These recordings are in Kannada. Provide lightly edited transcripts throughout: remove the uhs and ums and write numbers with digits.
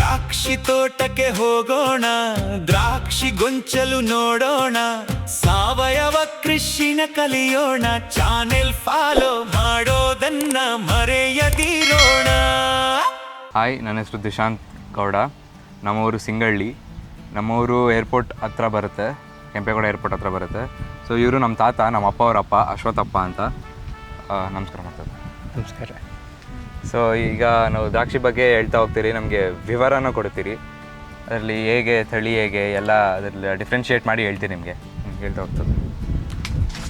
ದ್ರಾಕ್ಷಿ ತೋಟಕ್ಕೆ ಹೋಗೋಣ, ದ್ರಾಕ್ಷಿ ಗೊಂಚಲು ನೋಡೋಣ, ಸಾವಯವ ಕೃಷಿನ ಕಲಿಯೋಣ, ಚಾನೆಲ್ ಫಾಲೋ ಮಾಡೋದನ್ನ ಮರೆಯದಿರೋಣ. ಹಾಯ್, ನನ್ನ ಹೆಸರು ದಿಶಾಂತ್ ಗೌಡ. ನಮ್ಮೂರು ಸಿಂಗಳ್ಳಿ. ನಮ್ಮೂರು ಏರ್ಪೋರ್ಟ್ ಹತ್ರ ಬರುತ್ತೆ, ಕೆಂಪೇಗೌಡ ಏರ್ಪೋರ್ಟ್ ಹತ್ರ ಬರುತ್ತೆ. ಸೊ ಇವರು ನಮ್ಮ ತಾತ, ನಮ್ಮ ಅಪ್ಪ ಅವರ ಅಪ್ಪ ಅಶ್ವಥಪ್ಪ ಅಂತ. ನಮಸ್ಕಾರ ಮಾಡ್ತಾರೆ. ನಮಸ್ಕಾರ. ಸೊ ಈಗ ನಾವು ದ್ರಾಕ್ಷಿ ಬಗ್ಗೆ ಹೇಳ್ತಾ ಹೋಗ್ತೀರಿ, ನಮಗೆ ವಿವರನೂ ಕೊಡ್ತೀರಿ. ಅದರಲ್ಲಿ ಹೇಗೆ ತಳಿ ಹೇಗೆ ಎಲ್ಲ ಅದರಲ್ಲಿ ಡಿಫ್ರೆನ್ಷಿಯೇಟ್ ಮಾಡಿ ಹೇಳ್ತೀರಿ ನಿಮಗೆ ಹೇಳ್ತಾ ಹೋಗ್ತದೆ.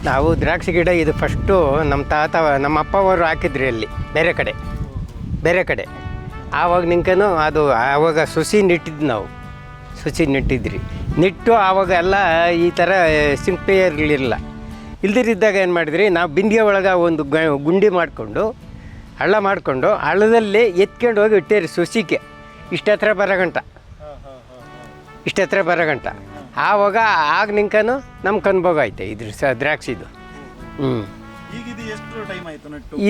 ನಾವು ದ್ರಾಕ್ಷಿ ಗಿಡ ಇದು ಫಸ್ಟು ನಮ್ಮ ತಾತ ನಮ್ಮ ಅಪ್ಪ ಅವರು ಹಾಕಿದ್ರಿ ಅಲ್ಲಿ ಬೇರೆ ಕಡೆ ಆವಾಗ ನಿಂಕನು ಅದು ಆವಾಗ ಸುಸಿ ನೆಟ್ಟಿದ್ದು ನಾವು ನೆಟ್ಟಿದ್ರಿ. ನೆಟ್ಟು ಆವಾಗ ಎಲ್ಲ ಈ ಥರ ಸಿಂಪೆ ಇರಲಿಲ್ಲ. ಇಲ್ದಿರಿದ್ದಾಗ ಏನು ಮಾಡಿದ್ರಿ, ನಾವು ಬಿಂದಿಗೆ ಒಳಗೆ ಒಂದು ಗುಂಡಿ ಮಾಡಿಕೊಂಡು ಹಳ್ಳ ಮಾಡಿಕೊಂಡು ಹಳ್ಳದಲ್ಲಿ ಎತ್ಕೊಂಡು ಹೋಗಿ ಇಟ್ಟೇರಿ ಸುಸಿಗೆ ಇಷ್ಟು ಹತ್ರ ಬರೋ ಗಂಟ ಆವಾಗ ಆಗ ನಿಂಕನು ನಮ್ಮ ಕನ್ಭೋಗ ಐತೆ ಇದ್ರ ದ್ರಾಕ್ಷಿದು.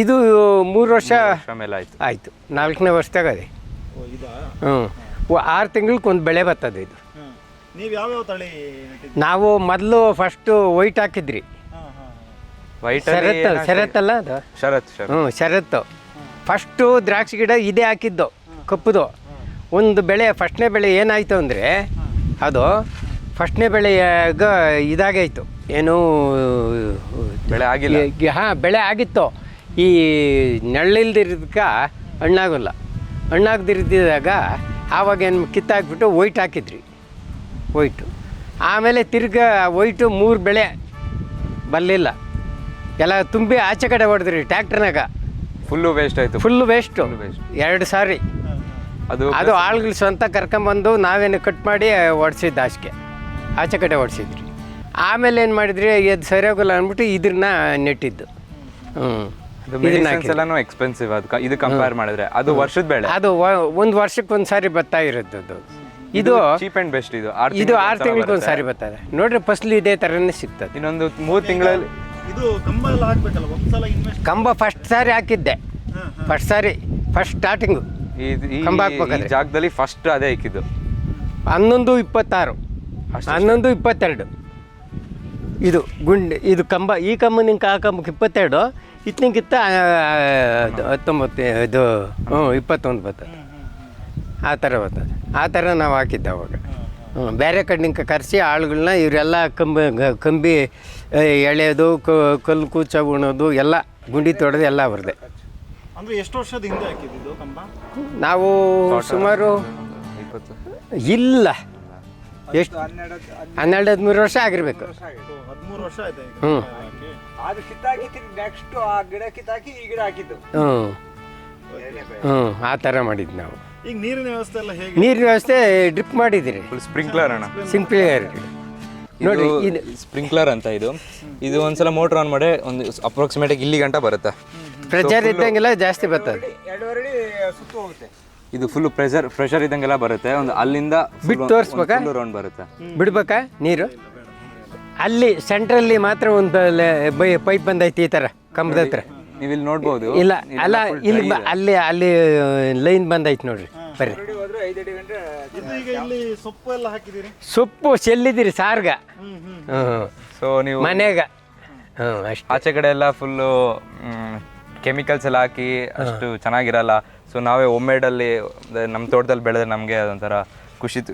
ಇದು 3 ವರ್ಷ ಮೇಲೆ ಆಯಿತು. 4ನೇ ವರ್ಷದಾಗ ಅದೇ. 6 ತಿಂಗಳಿಗೆ ಒಂದು ಬೆಳೆ ಬರ್ತದೆ ಇದು. ನಾವು ಮೊದಲು ಫಸ್ಟು ವೈಟ್ ಹಾಕಿದ್ರಿ. ಶರತ್ತಲ್ಲ ಅದು, ಶರತ್ತು. ಫಸ್ಟು ದ್ರಾಕ್ಷಿ ಗಿಡ ಇದೇ ಹಾಕಿದ್ದು ಕಪ್ಪುದು. ಒಂದು ಬೆಳೆ ಫಸ್ಟ್ನೇ ಬೆಳೆ ಏನಾಯಿತು ಅಂದರೆ ಅದು ಫಸ್ಟ್ನೇ ಬೆಳೆಯಾಗ ಇದಾಗಾಯಿತು, ಏನು ಬೆಳೆ ಆಗಿಲ್ಲ. ಬೆಳೆ ಆಗಿತ್ತು. ಈ ನೆರಳಿಲ್ದಿರೋದಕ್ಕೆ ಹಣ್ಣಾಗದಿರಿದ್ದಾಗ ಆವಾಗ ಏನು ಕಿತ್ತಾಕ್ಬಿಟ್ಟು ವೈಟ್ ಹಾಕಿದ್ರಿ. ಆಮೇಲೆ ತಿರ್ಗಾ ವೈಟು 3 ಬೆಳೆ ಬರಲಿಲ್ಲ, ಎಲ್ಲ ತುಂಬಿ ಆಚೆ ಕಡೆ ಹೊಡೆದ್ರಿ ಟ್ಯಾಕ್ಟ್ರ್ನಾಗ. ಫುಲ್ಲು ವೇಸ್ಟ್ ಆಯಿತು. 2 ಸಾರಿ. ಅದು ಆಳುಗಳು ಸ್ವಂತ ಕರ್ಕೊಂಬಂದು ನಾವೇನು ಕಟ್ ಮಾಡಿ ಹೊಡ್ಸಿದ್ದು ಆಚೆ ಕಡೆ ಹೊಡ್ಸಿದ್ರಿ. ಆಮೇಲೆ ಏನು ಮಾಡಿದ್ರಿ, ಇದು ಸರಿಯಾಗಲ್ಲ ಅಂದ್ಬಿಟ್ಟು ಇದನ್ನ ನೆಟ್ಟಿದ್ದು. ಎಕ್ಸ್ಪೆನ್ಸಿವ್ ಅದು, ಇದು ಕಂಪೇರ್ ಮಾಡಿದ್ರೆ ಅದು ವರ್ಷದ ಬೆಳೆ. ಅದು ಒಂದು ವರ್ಷಕ್ಕೆ ಒಂದು ಸಾರಿ ಬರ್ತಾ ಇರುತ್ತೆ ಅದು. ಇದು ಚೀಪ್ ಆ್ಯಂಡ್ ಬೆಸ್ಟ್. ಇದು 6 ತಿಂಗಳಿಗೆ ಒಂದು ಸಾರಿ ಬರ್ತದೆ ನೋಡ್ರಿ. ಫಸ್ಲು ಇದೇ ಥರನೇ ಸಿಗ್ತದೆ. ಇನ್ನೊಂದು 3 ತಿಂಗಳಲ್ಲಿ ಕಂಬ ಫಸ್ಟ್ ಸಾರಿ ಹಾಕಿದ್ದೆ. ಫಸ್ಟ್ ಸ್ಟಾರ್ಟಿಂಗು ಕಂಬ ಹಾಕ್ಬೇಕಾದ್ರೆ ಜಾಗದಲ್ಲಿ ಫಸ್ಟ್ ಅದೇ ಹಾಕಿದ್ದು. 11-26 11-22 ಇದು ಗುಂಡಿ. ಇದು ಕಂಬ, ಈ ಕಂಬ ನಿಂಗೆ ಆ ಕಂಬಕ್ಕೆ 22, ಇತ್ನಿಂಗಿತ್ತ 19 ಇದು 21 ಬರ್ತದೆ. ಆ ಥರ ಬರ್ತದೆ. ಆ ಥರ ನಾವು ಹಾಕಿದ್ದೆ ಅವಾಗ. ಬೇರೆ ಕಡೆ ನಿಂಗೆ ಕರೆಸಿ ಆಳುಗಳನ್ನ ಇವರೆಲ್ಲ ಕಂಬಿ ಎಳೆಯೋದು, ಕಲ್ಲು ಕೂಚ ಉಣೋದು ಎಲ್ಲ ಗುಂಡಿ ತೊಡೆದು ಎಲ್ಲ ಅವ್ರದ್ದೆ. ಎಷ್ಟು ವರ್ಷದ ಹಿಂದೆ ಹಾಕಿದ್ದು ಕಂಬ? ನಾವು ಸುಮಾರು ಇಲ್ಲ ಎಷ್ಟು 12-13 ವರ್ಷ ಆಗಿರ್ಬೇಕು. 13 ವರ್ಷ ಆಯ್ತು. ಆ ಥರ ಮಾಡಿದ್ದು ನಾವು. ಈಗ ನೀರಿನ ವ್ಯವಸ್ಥೆ ಎಲ್ಲ ಹೇಗೆ? ನೀರಿನ ವ್ಯವಸ್ಥೆ ಡ್ರಿಪ್ ಮಾಡಿದ್ದೀರಿ. ಸ್ಪ್ರಿಂಕ್ಲರ್ ಅಣ್ಣ, ನೋಡಿ ಇದು ಸ್ಪ್ರಿಂಕ್ಲರ್ ಅಂತ. ಇದು ಒಂದ್ಸಲ ಮೋಟರ್ ಆನ್ ಮಾಡಿ ಒಂದು ಅಪ್ರಾಕ್ಸಿಮೇಟ್ ಇಲ್ಲಿ ಗಂಟ ಬರುತ್ತೆ. ಪ್ರೆಷರ್ ಇದ್ದಂಗೆಲ್ಲ ಜಾಸ್ತಿ ಬರ್ತದೆ. ಇದು ಫುಲ್ ಪ್ರೆಷರ್ ಇದ್ದಂಗೆಲ್ಲ ಬರುತ್ತೆ. ಒಂದು ಅಲ್ಲಿಂದ ಬಿಟ್ಟು ತೋರಿಸ್ಬೇಕಾ, ರೌಂಡ್ ಬರುತ್ತೆ. ಬಿಡ್ಬೇಕಾ ನೀರು? ಅಲ್ಲಿ ಸೆಂಟ್ರಲ್ಲಿ ಮಾತ್ರ ಒಂದು ಪೈಪ್ ಬಂದೈತಿ ಈ ಥರ ಕಂಬದ ಹತ್ರ. ನೀವು ಇಲ್ಲಿ ನೋಡ್ಬೋದು. ಇಲ್ಲ ಅಲ್ಲ, ಇಲ್ಲಿ ಅಲ್ಲಿ ಲೈನ್ ಬಂದೈತಿ ನೋಡ್ರಿ. ಬರ್ರಿ. ಸೊಪ್ಪು ಎಲ್ಲ ಹಾಕಿದ್ದೀರಿ? ಸೊಪ್ಪು ಚೆಲ್ಲಿದ್ದೀರಿ ಸಾರ್ಗ. ಸೊ ನೀವು ಮನೆಯಾಗ ಅಷ್ಟು ಆಚೆ ಕಡೆ ಎಲ್ಲ ಫುಲ್ಲು ಕೆಮಿಕಲ್ಸ್ ಎಲ್ಲ ಹಾಕಿ ಅಷ್ಟು ಚೆನ್ನಾಗಿರಲ್ಲ. ಸೊ ನಾವೇ ಹೋಮ್ಮೇಡಲ್ಲಿ ನಮ್ಮ ತೋಟದಲ್ಲಿ ಬೆಳೆದ್ರೆ ನಮಗೆ ಅದೊಂಥರ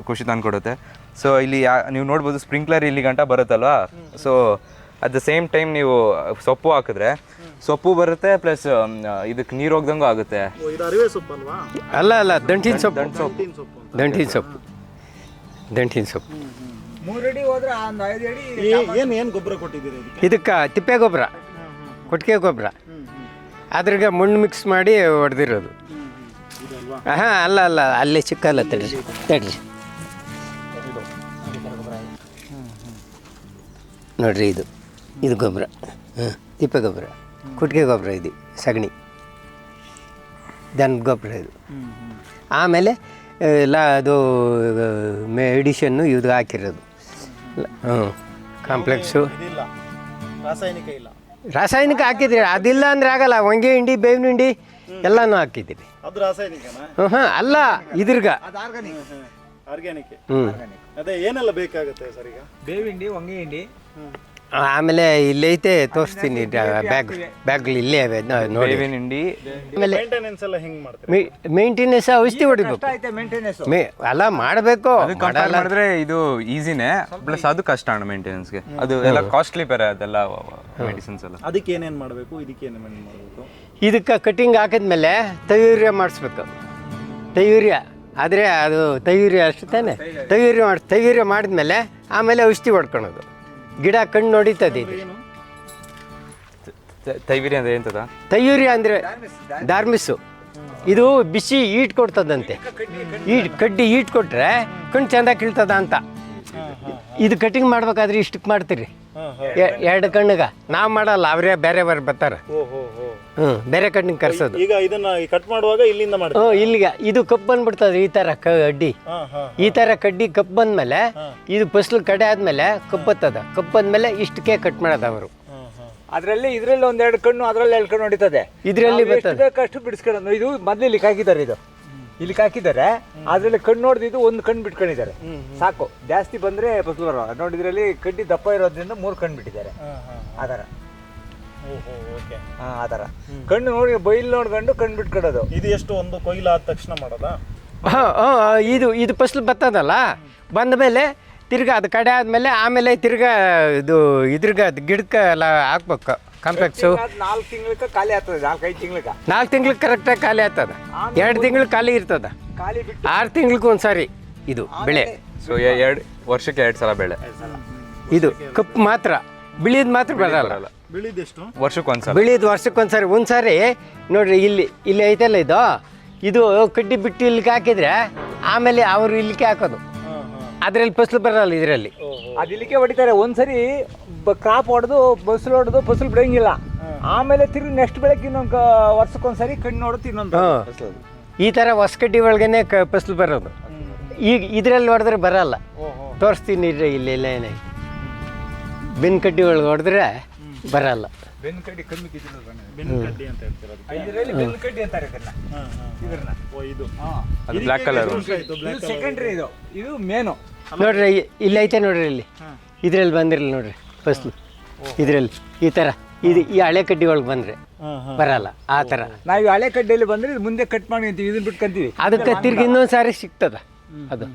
ಖುಷಿ ತಂದುಕೊಡುತ್ತೆ. ಸೊ ಇಲ್ಲಿ ನೀವು ನೋಡ್ಬೋದು ಸ್ಪ್ರಿಂಕ್ಲರ್ ಇಲ್ಲಿ ಗಂಟ ಬರುತ್ತಲ್ವಾ. So at the same time ನೀವು ಸೊಪ್ಪು ಹಾಕಿದ್ರೆ ಸೊಪ್ಪು ಬರುತ್ತೆ, ಪ್ಲಸ್ ಇದಕ್ಕೆ ನೀರು ಹೋಗ್ದಂಗೂ ಆಗುತ್ತೆ. ಅಲ್ಲ ದಂಟಿನ ಸೊಪ್ಪು. 3 ಅಡಿ ಹೋದ್ರೆ 5 ಅಡಿ. ಏನು ಗೊಬ್ಬರ ಕೊಟ್ಟಿದ್ದೀರಿ ಇದಕ್ಕೆ? ತಿಪ್ಪೆ ಗೊಬ್ಬರ, ಕೊಟ್ಟಿಗೆ ಗೊಬ್ಬರ, ಅದ್ರಾಗ ಮಣ್ಣು ಮಿಕ್ಸ್ ಮಾಡಿ ಹೊಡೆದಿರೋದು. ಅಲ್ಲ ಅಲ್ಲಿ ಚಿಕ್ಕಲ್ಲ. ತಡ್ರಿ ನೋಡ್ರಿ, ಇದು ಗೊಬ್ಬರ. ತಿಪ್ಪೆ ಗೊಬ್ಬರ, ಕೊಟ್ಟಿಗೆ ಗೊಬ್ಬರ, ಇದು ಸಗಣಿ ದನ ಗೊಬ್ಬರ ಇದು. ಆಮೇಲೆ ಅದು ಮೆಡಿಷನ್ನು ಇದು ಹಾಕಿರೋದು. ಕಾಂಪ್ಲೆಕ್ಸು, ರಾಸಾಯನಿಕ ಹಾಕಿದ್ರಿ. ಅದಿಲ್ಲ ಅಂದರೆ ಆಗಲ್ಲ. ಹೊಂಗೆ ಹಿಂಡಿ, ಬೇವಿನ ಹಿಂಡಿ ಎಲ್ಲನೂ ಹಾಕಿದ್ದೀರಿ. ಅದು ರಾಸಾಯನಿಕನಾ? ಹಾಂ ಅಲ್ಲ ಇದ್ರಗ ಆರ್ಗ್ಯಾನಿಕ್. ಹ್ಞೂ ಅದೇ ಏನೆಲ್ಲ ಬೇಕಾಗುತ್ತೆ ಸರ್ ಈಗ? ಬೇವಿನ ಹಿಂಡಿ, ಹೊಂಗೆ ಹಿಂಡಿ, ಆಮೇಲೆ ಇಲ್ಲೈತೆ ತೋರಿಸ್ತೀನಿ ಬ್ಯಾಗ್ಗಳು ಇಲ್ಲೇ ಅವೆ ನೋಡಿ. ಬೇವಿನ ಹಿಂಡಿ, ಆಮೇಲೆ ಮೇಂಟೆನೆನ್ಸ್ ಎಲ್ಲ ಹೆಂಗ್ ಮಾಡ್ತೀರಿ? ಮೇಂಟೆನೆನ್ಸ್ ಔಷಧಿ ಹೊಡಿಬೇಕು. ಐತೆ ಮೇಂಟೆನೆನ್ಸ್. ಅಲ್ಲ ಮಾಡಬೇಕು. ಅದು ಕಂಪೇರ್ ಮಾಡಿದ್ರೆ ಇದು ಈಸಿನೇ, ಪ್ಲಸ್ ಅದು ಕಷ್ಟ ಅಣ್ಣ ಮೇಂಟೆನೆನ್ಸ್ಗೆ. ಅದು ಎಲ್ಲ ಕಾಸ್ಟ್ಲಿ ಬೇರೆ ಅದೆಲ್ಲ ಮೆಡಿಸಿನ್ಸ್ ಎಲ್ಲ. ಅದಕ್ಕೆ ಏನೇನು ಮಾಡಬೇಕು, ಇದಕ್ಕೆ ಏನೇನು ಮಾಡಬೇಕು? ಇದಕ್ಕೆ ಕಟಿಂಗ್ ಹಾಕಿದ್ಮೇಲೆ ತೈಯೂರಿಯ ಮಾಡಿಸ್ಬೇಕು. ತೈಯೂರಿಯ ಆದರೆ ಅದು ತೈಯೂರಿಯ ಅಷ್ಟು ತಾನೆ. ತೈಯೂರಿಯ ಮಾಡಿದ್ಮೇಲೆ ಆಮೇಲೆ ಔಷಧಿ ಹೊಡ್ಕೊಳೋದು. ಗಿಡ ಕಣ್ಣು ನೋಡಿತದೆ ಇದು. ತೈವಿರಿ ಅಂದ್ರೆ ಎಂತದ? ತೈಯೂರಿಯ ಅಂದರೆ ದಾರ್ಮಿಸ್ಸು. ಇದು ಬಿಸಿ ಈಟ್ ಕೊಡ್ತದಂತೆ. ಕಡ್ಡಿ ಈಟ್ ಕೊಟ್ರೆ ಕಣ್ಣು ಚೆಂದ ಕೀಳ್ತದ ಅಂತ. ಇದು ಕಟಿಂಗ್ ಮಾಡ್ಬೇಕಾದ್ರೆ ಇಷ್ಟಕ್ಕೆ ಮಾಡ್ತೀರಿ, 2 ಕಣ್ಣಿಗೆ. ನಾವು ಮಾಡಲ್ಲ, ಅವರೇ ಬೇರೆಯವ್ರು ಬರ್ತಾರೆ. ಬೇರೆ ಕಣ್ಣಿಗೆ ಕರ್ಸೋದು. ಈಗ ಇದನ್ನ ಕಟ್ ಮಾಡುವಾಗ ಇಲ್ಲಿಂದ ಮಾಡಿ. ಇಲ್ಲಿಗೆ ಇದು ಕಪ್ಪು ಬಂದ್ಬಿಡ್ತದೆ. ಈ ಥರ ಕಡ್ಡಿ, ಈ ಥರ ಕಡ್ಡಿ ಕಪ್ಪು ಬಂದ್ಮೇಲೆ ಇದು ಫಸ್ಲು ಕಡೆ ಆದ್ಮೇಲೆ ಕಪ್ಪತ್ತದ. ಕಪ್ಪು ಬಂದ್ಮೇಲೆ ಇಷ್ಟಕ್ಕೆ ಕಟ್ ಮಾಡೋದು ಅವರು. ಇದ್ರಲ್ಲಿ 1-2 ಕಣ್ಣು, ಅದ್ರಲ್ಲಿ 2 ಕಣ್ಣು ಹೊಡಿತದೆ. ಇದರಲ್ಲಿ ಬರ್ತದೆ. ಬೇಕಷ್ಟು ಬಿಡಿಸ್ಕೊಳ್ಳೋದು. ಇದು ಮೊದಲು ಇಲ್ಲಿಗೆ ಹಾಕಿದ್ದಾರೆ, ಇಲ್ಲಿಗೆ ಹಾಕಿದ್ದಾರೆ. ಅದ್ರಲ್ಲಿ ಕಣ್ಣು ನೋಡಿದ್ದು 1 ಕಣ್ಣು ಬಿಟ್ಕೊಂಡಿದ್ದಾರೆ, ಸಾಕು. ಜಾಸ್ತಿ ಬಂದ್ರೆ ಫಸಲು ಬರೋ ನೋಡಿ. ಇದರಲ್ಲಿ ಕಡ್ಡಿ ದಪ್ಪ ಇರೋದ್ರಿಂದ 3 ಕಣ್ಣು ಬಿಟ್ಟಿದ್ದಾರೆ. ಆ ಥರ ಆ ಥರ ಕಣ್ಣು ನೋಡಿ ಬೈಲ್ ನೋಡ್ಕೊಂಡು ಕಣ್ಣು ಬಿಟ್ಕೊಡೋದು. ಇದು ಎಷ್ಟು, ಒಂದು ಕೊಯ್ಲು ಆದ ತಕ್ಷಣ ಮಾಡೋದಾ? ಇದು ಫಸ್ಲು ಬರ್ತದಲ್ಲ, ಬಂದ ಮೇಲೆ ತಿರ್ಗಾ ಅದು ಕಡೆ ಆದಮೇಲೆ ಆಮೇಲೆ ತಿರ್ಗಾ ಇದು ಇದ್ರಗ ಗಿಡಕ್ಕೆ ಎಲ್ಲ ಹಾಕ್ಬೇಕು ಕಾಂಪ್ಲೆಕ್ಸು. 4 ತಿಂಗಳಿಗೆ ಖಾಲಿ ಆಗ್ತದೆ, 4-5 ತಿಂಗಳಿಗೆ. 4 ತಿಂಗ್ಳಿಗೆ ಕರೆಕ್ಟಾಗಿ ಖಾಲಿ ಆಗ್ತದೆ. 2 ತಿಂಗಳು ಖಾಲಿ ಇರ್ತದ. ಖಾಲಿ ಬಿಟ್ಟು 6 ತಿಂಗ್ಳಿಗೆ ಒಂದ್ಸಾರಿ ಇದು ಬೆಳೆ. ಸೊ 2 ವರ್ಷಕ್ಕೆ 2 ಸಲ ಬೆಳೆ. ಇದು ಕಪ್ಪು ಮಾತ್ರ, ಬಿಳಿದ್ ಮಾತ್ರ ಬರಲ್ಲ. ಬಿಳಿದೆಷ್ಟು? ವರ್ಷಕ್ಕೊಂದ್ಸಲ. ಬಿಳಿದ್ ವರ್ಷಕ್ಕೊಂದ್ಸಾರಿ. ಒಂದ್ಸಾರಿ ನೋಡ್ರಿ, ಇಲ್ಲಿ ಐತಲ್ಲ ಇದು ಕಡ್ಡಿ ಬಿಟ್ಟು ಇಲ್ಲಿಗೆ ಹಾಕಿದ್ರೆ ಆಮೇಲೆ ಅವರು ಇಲ್ಲಿಗೆ ಹಾಕೋದು. ಅದ್ರಲ್ಲಿ ಫಸಲು ಬರಲ್ಲ ಇದರಲ್ಲಿ. ಅದು ಇಲ್ಲಿಗೆ ಹೊಡಿತಾರೆ. ಒಂದ್ಸರಿ ಕ್ರಾಪ್ ಹೊಡೆದು ಫಸಲು ಬಿಡಂಗಿಲ್ಲ. ಆಮೇಲೆ ತಿರುಗಿ ನೆಕ್ಸ್ಟ್ ಬೆಳಗ್ಗೆ ಇನ್ನೊಂದು ವರ್ಷಕ್ಕೊಂದ್ಸರಿ ಕಣ್ಣು ನೋಡುತ್ತೆ ಇನ್ನೊಂದು. ಈ ಥರ ಹೊಸ ಕಡ್ಡಿ ಒಳಗೇನೆ ಫಸಲು ಬರೋದು. ಈಗ ಇದರಲ್ಲಿ ಹೊಡೆದ್ರೆ ಬರಲ್ಲ. ತೋರಿಸ್ತೀನಿ ಇಲ್ಲೆಲ್ಲ ಏನೇ ಬೆನ್ ಕಡ್ಡಿ ಒಳಗೆ ಹೊಡೆದ್ರೆ ಬರಲ್ಲ. ಬೆನ್ನು ಕಡ್ಡಿ ಕಮ್ಮಿ ಬೆನ್ನು ಕಡ್ಡಿ ಅಂತ ಹೇಳ್ತಾರೆ. ಇದರಲ್ಲಿ ಬೆನ್ನು ಕಡ್ಡಿ ಅಂತಾರೆ ಇದನ್ನ. ಇದು ಅದು ಬ್ಲ್ಯಾಕ್ ಕಲರ್. ಸೆಕೆಂಡ್ರಿ, ಇದು ಮೇನು. ನೋಡ್ರಿ ಇಲ್ಲಿ ಐತೆ ನೋಡ್ರಿ, ಇಲ್ಲಿ ಇದ್ರಲ್ಲಿ ಬಂದಿರಲ್ಲ ನೋಡ್ರಿ ಫಸ್ಲು. ಇದರಲ್ಲಿ ಈ ಥರ ಈ ಹಳೆ ಕಡ್ಡಿ ಒಳಗೆ ಬಂದರೆ ಬರಲ್ಲ. ಆ ಥರ ನಾವು ಹಳೆ ಕಡ್ಡಿಯಲ್ಲಿ ಬಂದರೆ ಮುಂದೆ ಕಟ್ ಮಾಡ್ಕೊಂತೀವಿ, ಇದನ್ನ ಬಿಟ್ಕೊಂತೀವಿ. ಅದಕ್ಕೆ ತಿರ್ಗಿ ಇನ್ನೊಂದು ಸಾರಿ ಸಿಗ್ತದ ಅದು.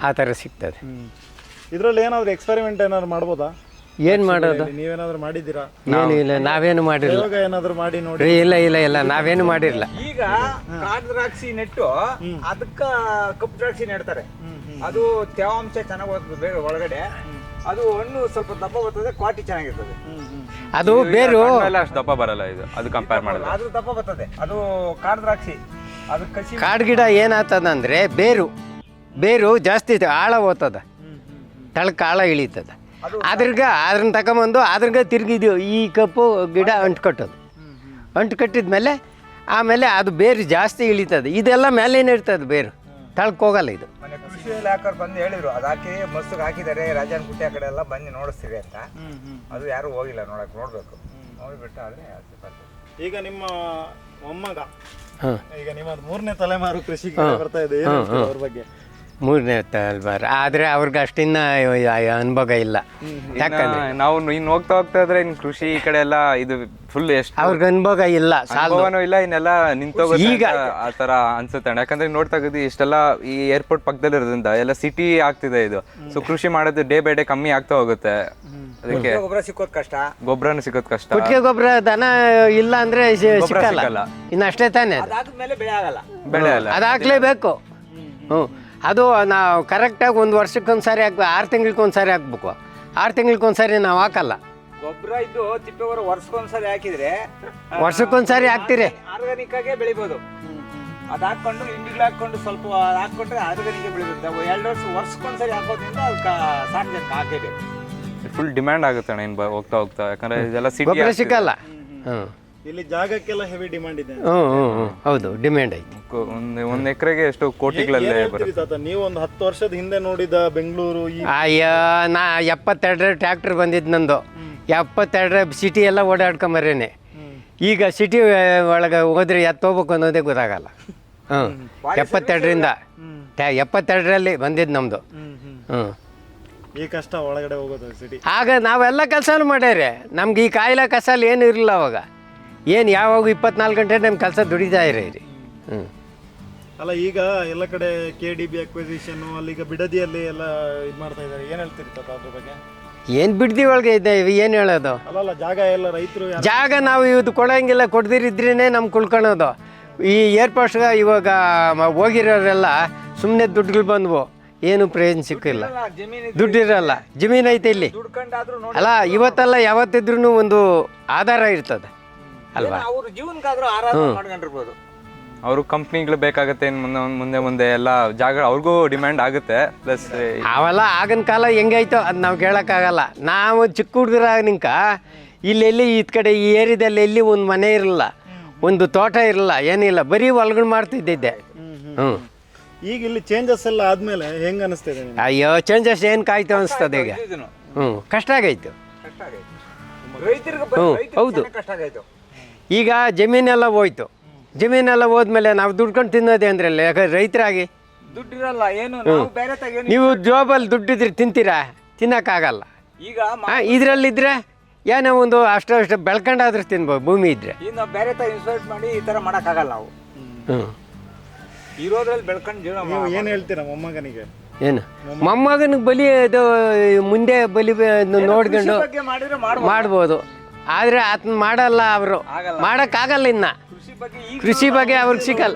ಆ ಥರ ಸಿಗ್ತದೆ. ಇದರಲ್ಲಿ ಏನಾದರೂ ಎಕ್ಸ್ಪೆರಿಮೆಂಟ್ ಏನಾದ್ರು ಮಾಡ್ಬೋದಾ? ಏನು ಮಾಡೋದು? ನೀವೇನಾದ್ರು ಮಾಡಿದ್ದೀರಾ? ಏನು ಇಲ್ಲ, ನಾವೇನು ಮಾಡಿರಲಿಲ್ಲ. ಇವಾಗ ಏನಾದ್ರು ಮಾಡಿ ನೋಡಿ. ಇಲ್ಲ ನಾವೇನು ಮಾಡಿರಲಿಲ್ಲ. ಈಗ ಕಾಡು ದ್ರಾಕ್ಷಿ ನೆಟ್ಟು ಅದಕ್ಕ ಕಪ್ಪು ದ್ರಾಕ್ಷಿ ನೆಡ್ತಾರೆ. ಅದು ತೇವಾಂಶ ಚೆನ್ನಾಗಿ ಬರ್ತದೆ ಬೇರೆ ಒಳಗಡೆ. ಅದು ಹಣ್ಣು ಸ್ವಲ್ಪ ದಪ್ಪ ಬರ್ತದೆ, ಕ್ವಾಲಿಟಿ ಚೆನ್ನಾಗಿರ್ತದೆ. ಅದು ಬೇರು ಅಷ್ಟು ದಪ್ಪ ಬರಲ್ಲ ಇದು, ಅದು ಕಂಪೇರ್ ಮಾಡಿದ್ರೆ. ಅದು ದಪ್ಪ ಬರ್ತದೆ, ಅದು ಕಾಡು ದ್ರಾಕ್ಷಿ. ಅದು ಕಸಿ ಕಾಡು ಗಿಡ ಏನಾಗ್ತದ ಅಂದರೆ ಬೇರು ಜಾಸ್ತಿ ಆಳ ಹೋಗ್ತದ, ತಳಕ್ಕೆ ಆಳ ಇಳೀತದ. ಅದನ್ನ ತಗೊಂಬಂದು ಅದ್ರಾಗ ತಿರುಗಿದು ಈ ಕಪ್ಪು ಗಿಡ ಅಂಟ್ಕಟ್ಟೋದು. ಅಂಟ್ಕಟ್ಟಿದ್ಮೇಲೆ ಆಮೇಲೆ ಅದು ಬೇರು ಜಾಸ್ತಿ ಇಳೀತದೆ. ಇದೆಲ್ಲ ಮೇಲೇನೆ ಇರ್ತದೆ, ಬೇರು ತಳಕ್ಕೆ ಹೋಗಲ್ಲ ಇದು. ಮನೆ ಕೃಷಿ ಇಲಾಖೆಯವ್ರು ಬಂದು ಹೇಳಿದ್ರು, ಅದು ಹಾಕಿ ಮಸ್ತಿಗೆ ಹಾಕಿದ್ದಾರೆ, ರಾಜನಗುಟ್ಟೆ ಆ ಕಡೆ ಎಲ್ಲ ಬಂದು ನೋಡಿಸ್ತೀವಿ ಅಂತ. ಅದು ಯಾರು ಹೋಗಿಲ್ಲ, ನೋಡ್ಬೇಕು. ನೋಡಿಬಿಟ್ಟು ಆದರೆ ಈಗ ನಿಮ್ಮ ಮೊಮ್ಮಗ, ಈಗ ನಿಮ್ಮ 3ನೇ ತಲೆಮಾರು ಕೃಷಿಗೆ ಬರ್ತಾ ಇದೆ, ಅವ್ರ ಬಗ್ಗೆ? 3ನೇ ತಲೆಮಾರು ಆದರೆ ಅವ್ರಿಗೆ ಅಷ್ಟಿನ್ನ ಅನುಭವ ಇಲ್ಲ. ಯಾಕಂದ್ರೆ ನಾವು ಇನ್ನು ಹೋಗ್ತಾ ಇದ್ರೆ ಇನ್ನು ಕೃಷಿ ಈ ಕಡೆ ಎಲ್ಲ ಇದು ಫುಲ್ ಎಷ್ಟು ಅವ್ರಿಗೆ ಅನುಭವ ಇಲ್ಲ, ಅನುಭವನೂ ಇಲ್ಲ, ಇನ್ನೆಲ್ಲ ನಿಂತೋಗ ಈಗ ಆ ತರ ಅನ್ಸುತ್ತೆ. ಯಾಕಂದ್ರೆ ನೋಡ್ತಾ ಇದ್ದೀವಿ ಇಷ್ಟೆಲ್ಲ ಈ ಏರ್ಪೋರ್ಟ್ ಪಕ್ಕದಲ್ಲಿ ಇರೋದ್ರಿಂದ ಎಲ್ಲ ಸಿಟಿ ಆಗ್ತಿದೆ ಇದು. ಸೊ ಕೃಷಿ ಮಾಡೋದು ಡೇ ಬೈ ಡೇ ಕಮ್ಮಿ ಆಗ್ತಾ ಹೋಗುತ್ತೆ. ಅದಕ್ಕೆ ಗೊಬ್ಬರ ಸಿಕ್ಕೋದು ಕಷ್ಟ, ಗೊಬ್ಬರನು ಸಿಗೋದು ಕಷ್ಟ. ಕೊಟ್ಟಿಗೆ ಗೊಬ್ಬರ ದನ ಇಲ್ಲ ಅಂದ್ರೆ ಸಿಕ್ಕಲ್ಲ. ಇನ್ನು ಅಷ್ಟೇ ತಾನೇ, ಅದಾದ್ಮೇಲೆ ಬೆಳೆ ಆಗಲ್ಲ, ಬೆಳೆ ಅಲ್ಲ, ಅದಾಕ್ಲೇಬೇಕು. ಅದು ನಾವು ಕರೆಕ್ಟಾಗಿ 1 ವರ್ಷಕ್ಕೊಂದ್ಸಾರಿ ಹಾಕ್ಬೇಕು, 6 ತಿಂಗಳಿಗೊಂದ್ಸಾರಿ ಹಾಕ್ಬೇಕು. 6 ತಿಂಗಳಿಗೊಂದ್ಸಾರಿ ನಾವು ಹಾಕಲ್ಲ. ಗೊಬ್ಬರ ಇದ್ದು ತಿಪ್ಪೆಗೊಬ್ಬರ ವರ್ಷಕ್ಕೊಂದ್ಸರಿ ಹಾಕಿದ್ರೆ ವರ್ಷಕ್ಕೊಂದ್ಸಾರಿ ಹಾಕ್ತೀರಿ, ಆರ್ಗಾನಿಕ್ ಆಗೇ ಬೆಳಿಬೋದು. ಅದು ಹಾಕೊಂಡು ಹಿಂಡಿಗಳು ಹಾಕೊಂಡು ಸ್ವಲ್ಪ ಹಾಕೊಂಡ್ರೆ ಆರ್ಗಾನಿಕ್ ಬೆಳಿಬೇಕು. 2 ವರ್ಷಕ್ಕೊಂದ್ಸರಿ ಹಾಕೋದ್ರಿಂದ ಅದಕ್ಕೆ ಸಾಕು ಹಾಕೇಬೇಕು. ಫುಲ್ ಡಿಮ್ಯಾಂಡ್ ಆಗುತ್ತೆ ಅಣ್ಣ ಇನ್ನು ಹೋಗ್ತಾ. ಯಾಕಂದ್ರೆ ಇದೆಲ್ಲ ಸಿಟಿ ಗೊಬ್ಬರ ಸಿಕ್ಕಲ್ಲ. ಇಲ್ಲಿ ಜಾಗಕ್ಕೆಲ್ಲ ಹೆವಿ ಡಿಮಾಂಡ್ ಇದೆ. ಹೌದು, ಡಿಮ್ಯಾಂಡ್ ಐತಿ. ಒಂದು ಎಕರೆಗೆ ಎಷ್ಟು ಕೋಟಿಗಳಲ್ಲೇ ಬರುತ್ತೆ. ನೀವು ಒಂದು 10 ವರ್ಷದ ಹಿಂದೆ ನೋಡಿದ ಬೆಂಗಳೂರು, ಅಯ್ಯ ನಾ 72 ಟ್ರ್ಯಾಕ್ಟರ್ ಬಂದಿದ್ದು ನಂದು. 72 ಸಿಟಿ ಎಲ್ಲ ಓಡಾಡ್ಕೊಂಬರೇನೆ. ಈಗ ಸಿಟಿ ಒಳಗೆ ಹೋದ್ರೆ ಎತ್ತು ಹೋಗ್ಬೇಕು ಅನ್ನೋದೇ ಗೊತ್ತಾಗಲ್ಲ. 72ರಿಂದ 72ರಲ್ಲಿ ಬಂದಿದ್ದು ನಮ್ಮದು. ಈ ಕಷ್ಟ ಒಳಗಡೆ ಹೋಗೋದು ಸಿಟಿ. ಆಗ ನಾವೆಲ್ಲ ಕೆಲಸನೂ ಮಾಡ್ಯಾರೆ. ನಮ್ಗೆ ಈ ಕಾಯಿಲೆ ಕಸಲ್ಲಿ ಏನು ಇರಲಿಲ್ಲ ಅವಾಗ. ಏನು ಯಾವಾಗ 24 ಗಂಟೆ ನಮ್ಮ ಕೆಲಸ ದುಡಿತಾ ಇರೀ. ಅಲ್ಲ ಈಗ ಎಲ್ಲ ಕಡೆ KDB ಅಕ್ವಿಸಿಷನ್ ಅಲ್ಲಿಗ ಬಿಡದಿಯಲ್ಲಿ ಎಲ್ಲ ಇದು ಮಾಡ್ತಾ ಇದ್ದಾರೆ. ಏನು ಹೇಳ್ತಿರ್ತಾರೆ ಅದ್ರ ಬಗ್ಗೆ? ಏನು ಬಿಡ್ದಿ ಒಳಗೆ ಇದೆ ಏನು ಹೇಳೋದು? ಅಲ್ಲ ಜಾಗ ಎಲ್ಲ ರೈತರು ಜಾಗ ನಾವು ಇದು ಕೊಡೋಂಗಿಲ್ಲ, ಕೊಡ್ದಿರಿದ್ರೇ ನಮ್ಗೆ ಕುಳ್ಕೊಳೋದು. ಈ ಏರ್ಪೋಸ್ಟ್ಗೆ ಇವಾಗ ಹೋಗಿರೋರೆಲ್ಲ ಸುಮ್ಮನೆ ದುಡ್ಡುಗಳು ಬಂದವು, ಏನು ಪ್ರಯೋಜನ ಸಿಕ್ಕಿಲ್ಲ. ದುಡ್ಡಿರಲ್ಲ, ಜಮೀನು ಐತೆ ಇಲ್ಲಿ. ಅಲ್ಲ ಇವತ್ತಲ್ಲ ಯಾವತ್ತಿದ್ರೂ ಒಂದು ಆಧಾರ ಇರ್ತದೆ ಅಲ್ವಾ? ಅವ್ರ ಜೀವನಕ್ಕಾದ್ರೂ ಆರಾಮ ಮಾಡ್ಕೊಂಡಿರ್ಬೋದು. ಅವರು ಕಂಪ್ನಿಗಳು ಬೇಕಾಗುತ್ತೆ ಇನ್ನು ಮುಂದೆ ಎಲ್ಲ ಜಾಗ ಅವ್ರಿಗೂ ಡಿಮ್ಯಾಂಡ್ ಆಗುತ್ತೆ. ಪ್ಲಸ್ ಅವೆಲ್ಲ ಆಗಿನ ಕಾಲ ಹೆಂಗಾಯ್ತೋ ಅದು ನಾವು ಕೇಳೋಕ್ಕಾಗಲ್ಲ. ನಾವು ಚಿಕ್ಕ ಹುಡುಗರಾಗ ನಿಂಕ ಇಲ್ಲೆಲ್ಲಿ ಈ ಕಡೆ ಈ ಏರಿಯಾದಲ್ಲಿ ಎಲ್ಲಿ ಒಂದು ಮನೆ ಇರಲಿಲ್ಲ, ಒಂದು ತೋಟ ಇರಲಿಲ್ಲ, ಏನಿಲ್ಲ, ಬರೀ ಹೊಲ್ಗಳು ಮಾಡ್ತಿದ್ದಿದ್ದೆ. ಈಗ ಇಲ್ಲಿ ಚೇಂಜಸ್ ಎಲ್ಲ ಆದ್ಮೇಲೆ ಹೆಂಗ ಅನಿಸ್ತಿದೆ ನಿಮ್ಗೆ? ಅಯ್ಯೋ ಚೇಂಜಸ್ ಏನು ಕಾಯ್ತು ಅನಿಸ್ತದೆ ಈಗ. ಕಷ್ಟ ಆಗೈತು. ಹೌದು. ಕಷ್ಟ ಆಗೈತು. ಈಗ ಜಮೀನೆಲ್ಲ ಹೋಯ್ತು. ಜಮೀನೆಲ್ಲ ಹೋದ್ಮೇಲೆ ನಾವು ದುಡ್ಕೊಂಡು ತಿನ್ನೋದೇ ಅಂದ್ರಲ್ಲ, ಯಾಕಂದ್ರೆ ರೈತರಾಗಿ ದುಡ್ಡಿರಲ್ಲ ಏನು, ನಾವು ಬೇರೆ ತಗೇನು. ನೀವು ಜಾಬಲ್ಲಿ ದುಡ್ಡಿದ್ರೆ ತಿಂತೀರಾ? ತಿನ್ನೋಕ್ಕಾಗಲ್ಲ. ಈಗ ಇದರಲ್ಲಿದ್ದರೆ ಏನೋ ಒಂದು ಅಷ್ಟು ಬೆಳ್ಕೊಂಡಾದ್ರೂ ತಿನ್ಬೋದು ಭೂಮಿ ಇದ್ದರೆ. ಈಗ ನಾವು ಬೇರೆ ತ ಇನ್ವೆಸ್ಟ್ ಮಾಡಿ ಈ ಥರ ಮಾಡೋಕ್ಕಾಗಲ್ಲ ನಾವು. ಇರೋದ್ರಲ್ಲಿ ಬೆಳ್ಕೊಂಡು ಜೀವನ. ನೀವು ಏನು ಹೇಳ್ತೀರಾ ಮೊಮ್ಮಗನಿಗೆ? ಏನು ಮೊಮ್ಮಗನಿಗೆ ಬಲಿ ಇದು ಮುಂದೆ ಬಲಿ ನೋಡ್ಕೊಂಡು ಬಗ್ಗೆ ಮಾಡಿದ್ರೆ ಮಾಡ್ಬೋದು. ಆದರೆ ಅದನ್ನ ಮಾಡಲ್ಲ, ಅವರು ಮಾಡೋಕ್ಕಾಗಲ್ಲ. ಇನ್ನು ಕೃಷಿ ಬಗ್ಗೆ ಅವ್ರಿಗೆ ಸಿಗಲ್ಲ.